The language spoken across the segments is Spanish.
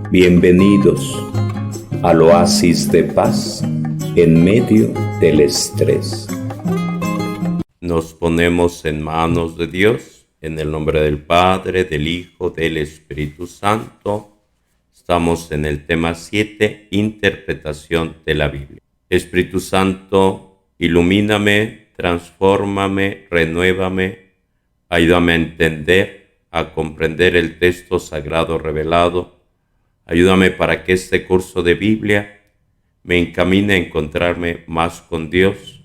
Bienvenidos al oasis de paz en medio del estrés. Nos ponemos en manos de Dios, en el nombre del Padre, del Hijo, del Espíritu Santo. Estamos en el tema 7, interpretación de la Biblia. Espíritu Santo, ilumíname, transfórmame, renuévame, ayúdame a entender, a comprender el texto sagrado revelado. Ayúdame para que este curso de Biblia me encamine a encontrarme más con Dios,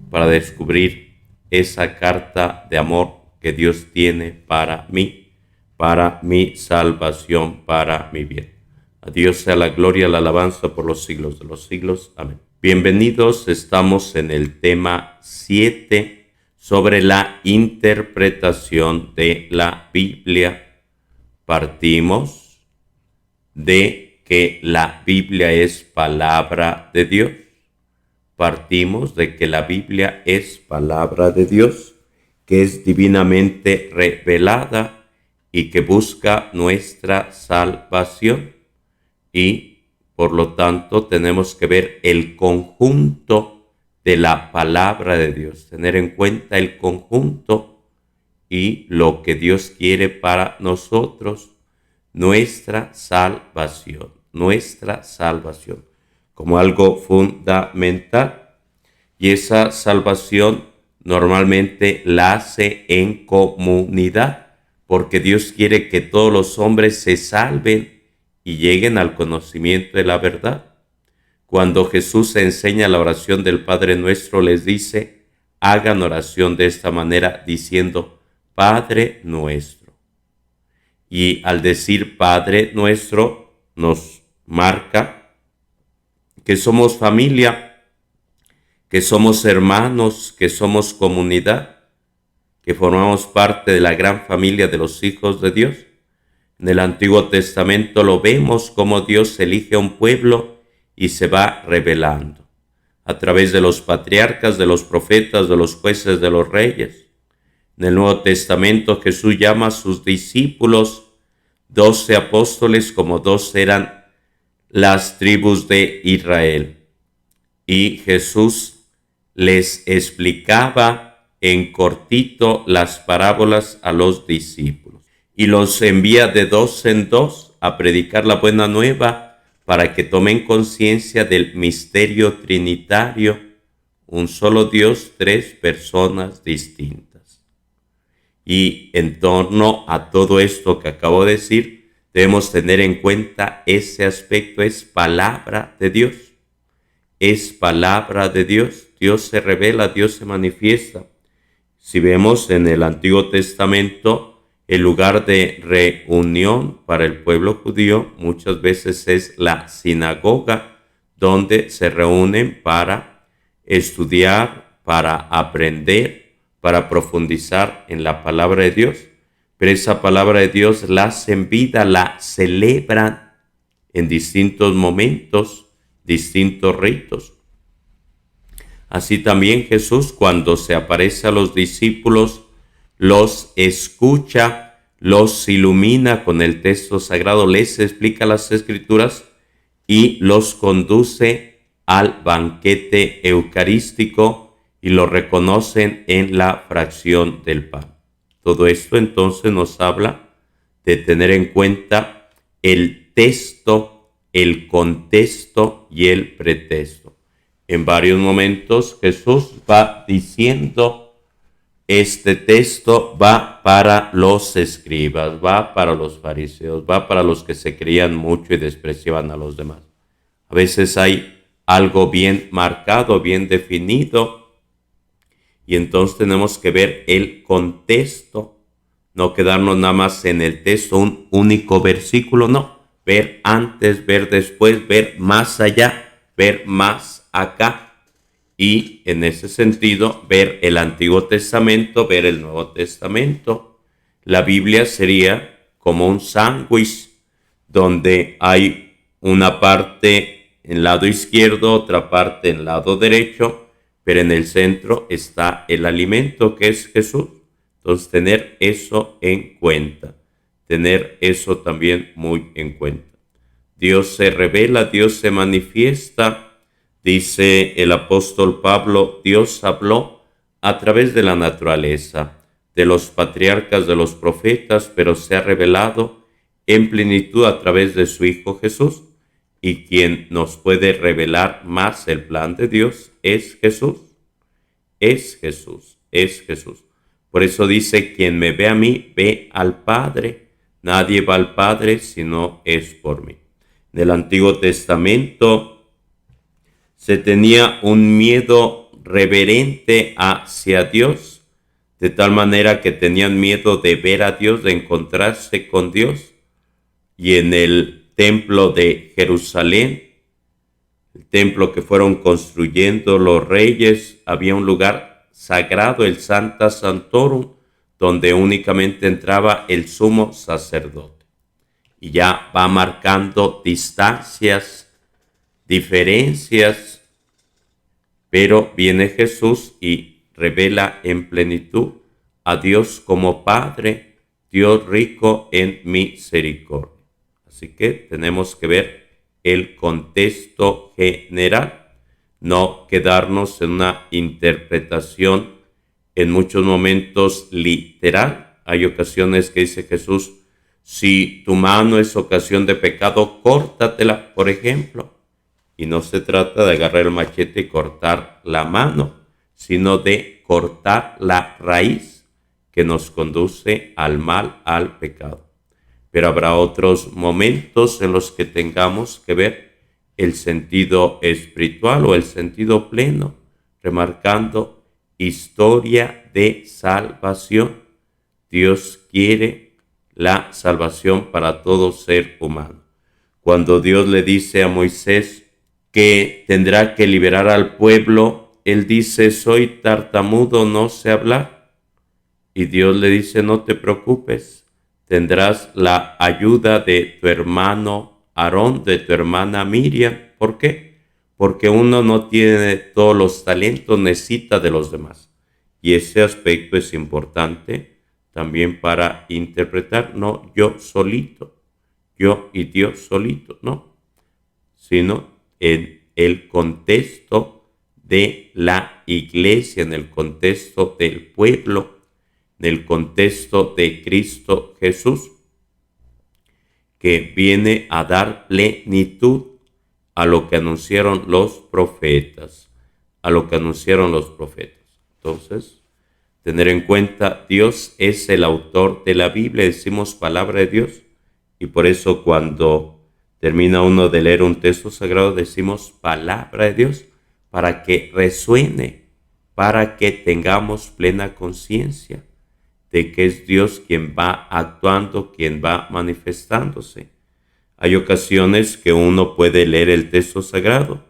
para descubrir esa carta de amor que Dios tiene para mí, para mi salvación, para mi bien. A Dios sea la gloria, la alabanza por los siglos de los siglos. Amén. Bienvenidos, estamos en el tema 7 sobre la interpretación de la Biblia. Partimos de que la Biblia es palabra de Dios. Partimos de que la Biblia es palabra de Dios, que es divinamente revelada y que busca nuestra salvación. Y, por lo tanto, tenemos que ver el conjunto de la palabra de Dios, tener en cuenta el conjunto y lo que Dios quiere para nosotros, nuestra salvación, como algo fundamental. Y esa salvación normalmente la hace en comunidad, porque Dios quiere que todos los hombres se salven y lleguen al conocimiento de la verdad. Cuando Jesús enseña la oración del Padre Nuestro, les dice, hagan oración de esta manera, diciendo, Padre Nuestro. Y al decir Padre Nuestro, nos marca que somos familia, que somos hermanos, que somos comunidad, que formamos parte de la gran familia de los hijos de Dios. En el Antiguo Testamento lo vemos como Dios elige a un pueblo y se va revelando a través de los patriarcas, de los profetas, de los jueces, de los reyes. En el Nuevo Testamento Jesús llama a sus discípulos 12 apóstoles, como 12 eran las tribus de Israel. Y Jesús les explicaba en cortito las parábolas a los discípulos. Y los envía de 2 en 2 a predicar la buena nueva para que tomen conciencia del misterio trinitario, un solo Dios, 3 personas distintas. Y en torno a todo esto que acabo de decir, debemos tener en cuenta ese aspecto, es palabra de Dios. Es palabra de Dios. Dios se revela, Dios se manifiesta. Si vemos en el Antiguo Testamento, el lugar de reunión para el pueblo judío muchas veces es la sinagoga, donde se reúnen para estudiar, para aprender, para profundizar en la palabra de Dios. Pero esa palabra de Dios la hacen vida, la celebran en distintos momentos, distintos ritos. Así también Jesús, cuando se aparece a los discípulos, los escucha, los ilumina con el texto sagrado, les explica las Escrituras y los conduce al banquete eucarístico y lo reconocen en la fracción del pan. Todo esto entonces nos habla de tener en cuenta el texto, el contexto y el pretexto. En varios momentos Jesús va diciendo, este texto va para los escribas, va para los fariseos, va para los que se creían mucho y despreciaban a los demás. A veces hay algo bien marcado, bien definido, y entonces tenemos que ver el contexto, no quedarnos nada más en el texto, un único versículo, no. Ver antes, ver después, ver más allá, ver más acá. Y en ese sentido, ver el Antiguo Testamento, ver el Nuevo Testamento. La Biblia sería como un sándwich donde hay una parte en el lado izquierdo, otra parte en el lado derecho, pero en el centro está el alimento que es Jesús. Entonces, tener eso en cuenta, tener eso también muy en cuenta. Dios se revela, Dios se manifiesta. Dice el apóstol Pablo, Dios habló a través de la naturaleza, de los patriarcas, de los profetas, pero se ha revelado en plenitud a través de su Hijo Jesús. Y quien nos puede revelar más el plan de Dios es Jesús. Es Jesús, es Jesús. Por eso dice, quien me ve a mí, ve al Padre. Nadie va al Padre si no es por mí. En el Antiguo Testamento se tenía un miedo reverente hacia Dios, de tal manera que tenían miedo de ver a Dios, de encontrarse con Dios. Y en el templo de Jerusalén, el templo que fueron construyendo los reyes, había un lugar sagrado, el Sancta Sanctorum, donde únicamente entraba el sumo sacerdote. Y ya va marcando distancias, diferencias, pero viene Jesús y revela en plenitud a Dios como Padre, Dios rico en misericordia. Así que tenemos que ver el contexto general, no quedarnos en una interpretación en muchos momentos literal. Hay ocasiones que dice Jesús, si tu mano es ocasión de pecado, córtatela, por ejemplo. Y no se trata de agarrar el machete y cortar la mano, sino de cortar la raíz que nos conduce al mal, al pecado. Pero habrá otros momentos en los que tengamos que ver el sentido espiritual o el sentido pleno, remarcando historia de salvación. Dios quiere la salvación para todo ser humano. Cuando Dios le dice a Moisés que tendrá que liberar al pueblo, él dice, soy tartamudo, no sé hablar. Y Dios le dice, no te preocupes, tendrás la ayuda de tu hermano Aarón, de tu hermana Miriam. ¿Por qué? Porque uno no tiene todos los talentos, necesita de los demás. Y ese aspecto es importante también para interpretar, no yo solito, yo y Dios solito, no, sino en el contexto de la iglesia, en el contexto del pueblo, en el contexto de Cristo Jesús, que viene a dar plenitud a lo que anunciaron los profetas, a lo que anunciaron los profetas. Entonces, tener en cuenta, Dios es el autor de la Biblia, decimos palabra de Dios, y por eso cuando termina uno de leer un texto sagrado, decimos palabra de Dios, para que resuene, para que tengamos plena conciencia de que es Dios quien va actuando, quien va manifestándose. Hay ocasiones que uno puede leer el texto sagrado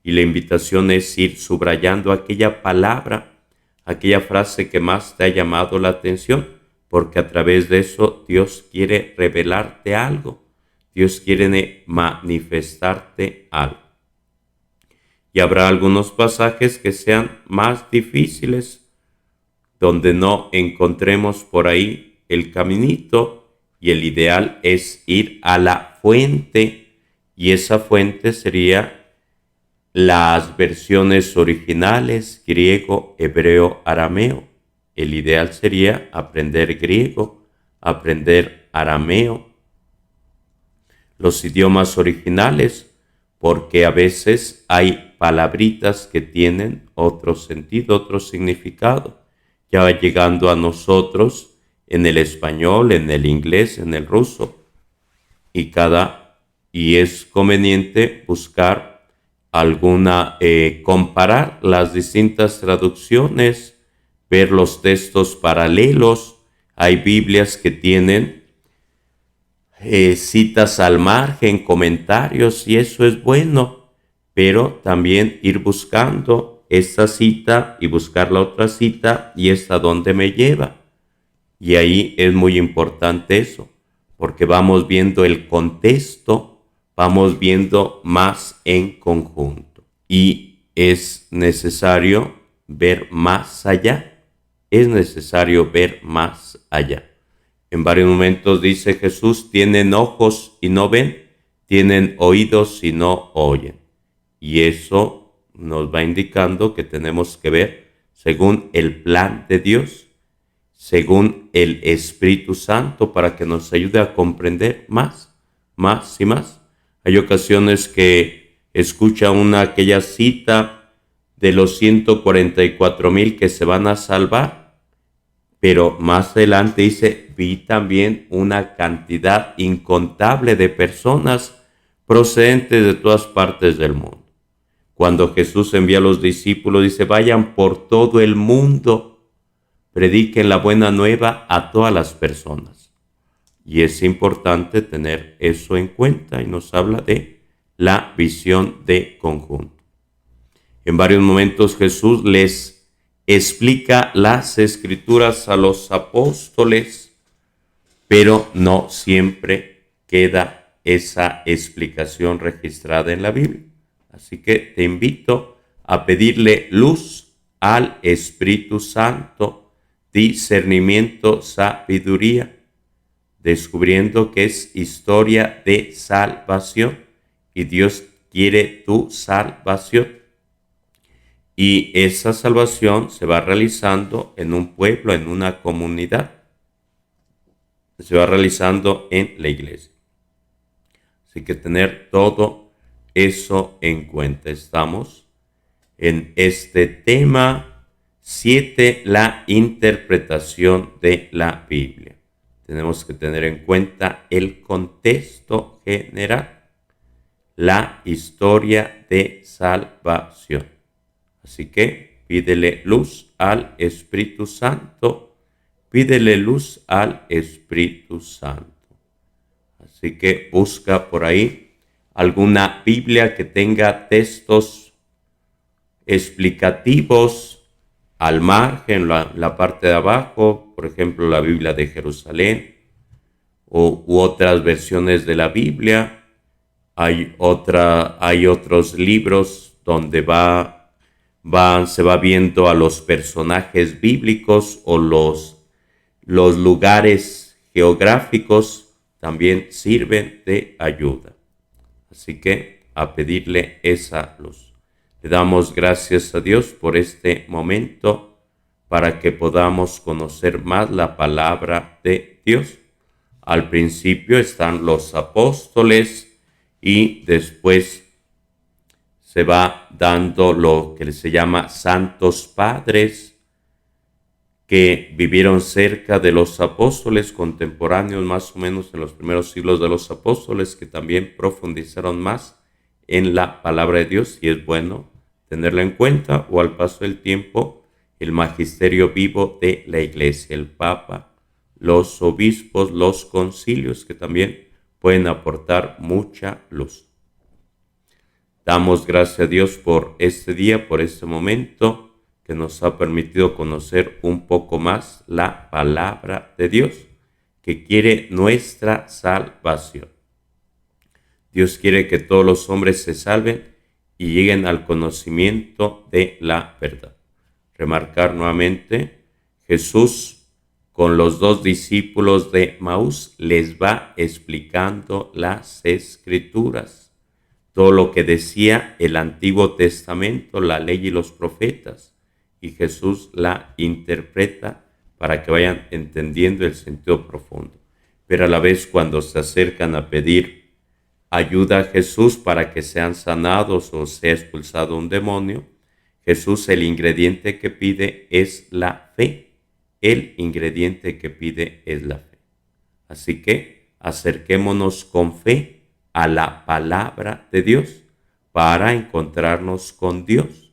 y la invitación es ir subrayando aquella palabra, aquella frase que más te ha llamado la atención, porque a través de eso Dios quiere revelarte algo, Dios quiere manifestarte algo. Y habrá algunos pasajes que sean más difíciles, donde no encontremos por ahí el caminito, y el ideal es ir a la fuente, y esa fuente sería las versiones originales, griego, hebreo, arameo. El ideal sería aprender griego, aprender arameo, los idiomas originales, porque a veces hay palabritas que tienen otro sentido, otro significado, ya va llegando a nosotros en el español, en el inglés, en el ruso, y es conveniente buscar comparar las distintas traducciones, ver los textos paralelos. Hay Biblias que tienen citas al margen, comentarios, y eso es bueno, pero también ir buscando esta cita y buscar la otra cita y esta dónde me lleva. Y ahí es muy importante eso, porque vamos viendo el contexto, vamos viendo más en conjunto. Y es necesario ver más allá, es necesario ver más allá. En varios momentos dice Jesús, tienen ojos y no ven, tienen oídos y no oyen. Y eso nos va indicando que tenemos que ver según el plan de Dios, según el Espíritu Santo, para que nos ayude a comprender más, más y más. Hay ocasiones que escucha aquella cita de los 144,000 que se van a salvar, pero más adelante dice, vi también una cantidad incontable de personas procedentes de todas partes del mundo. Cuando Jesús envía a los discípulos, dice, vayan por todo el mundo, prediquen la buena nueva a todas las personas. Y es importante tener eso en cuenta, y nos habla de la visión de conjunto. En varios momentos Jesús les explica las escrituras a los apóstoles, pero no siempre queda esa explicación registrada en la Biblia. Así que te invito a pedirle luz al Espíritu Santo, discernimiento, sabiduría, descubriendo que es historia de salvación y Dios quiere tu salvación. Y esa salvación se va realizando en un pueblo, en una comunidad. Se va realizando en la iglesia. Así que tener todo eso en cuenta. Estamos en este tema 7, la interpretación de la Biblia. Tenemos que tener en cuenta el contexto general, la historia de salvación. Así que pídele luz al Espíritu Santo, pídele luz al Espíritu Santo. Así que busca por ahí alguna Biblia que tenga textos explicativos al margen, la parte de abajo, por ejemplo, la Biblia de Jerusalén u otras versiones de la Biblia. Hay otros libros donde se va viendo a los personajes bíblicos o los lugares geográficos, también sirven de ayuda. Así que a pedirle esa luz. Le damos gracias a Dios por este momento para que podamos conocer más la palabra de Dios. Al principio están los apóstoles y después se va dando lo que se llama santos padres que vivieron cerca de los apóstoles, contemporáneos más o menos en los primeros siglos de los apóstoles, que también profundizaron más en la palabra de Dios, y es bueno tenerla en cuenta, o al paso del tiempo el magisterio vivo de la iglesia, el papa, los obispos, los concilios, que también pueden aportar mucha luz. Damos gracias a Dios por este día, por este momento que nos ha permitido conocer un poco más la palabra de Dios, que quiere nuestra salvación. Dios quiere que todos los hombres se salven y lleguen al conocimiento de la verdad. Remarcar nuevamente, Jesús con los 2 discípulos de Maús les va explicando las escrituras, todo lo que decía el Antiguo Testamento, la ley y los profetas, y Jesús la interpreta para que vayan entendiendo el sentido profundo. Pero a la vez, cuando se acercan a pedir ayuda a Jesús para que sean sanados o sea expulsado un demonio, Jesús, el ingrediente que pide es la fe. El ingrediente que pide es la fe. Así que acerquémonos con fe a la palabra de Dios para encontrarnos con Dios,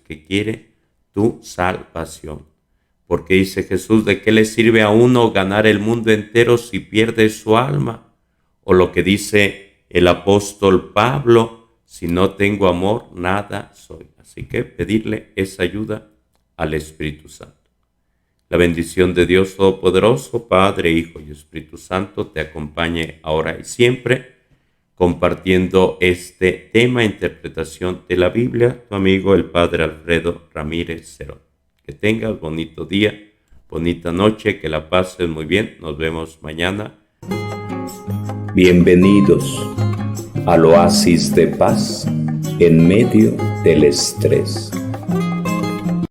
que quiere tu salvación. Porque dice Jesús, ¿de qué le sirve a uno ganar el mundo entero si pierde su alma? O lo que dice el apóstol Pablo, si no tengo amor, nada soy. Así que pedirle esa ayuda al Espíritu Santo. La bendición de Dios Todopoderoso, Padre, Hijo y Espíritu Santo, te acompañe ahora y siempre, compartiendo este tema, interpretación de la Biblia, tu amigo el Padre Alfredo Ramírez Cerón. Que tengas bonito día, bonita noche, que la pases muy bien. Nos vemos mañana. Bienvenidos al oasis de paz en medio del estrés.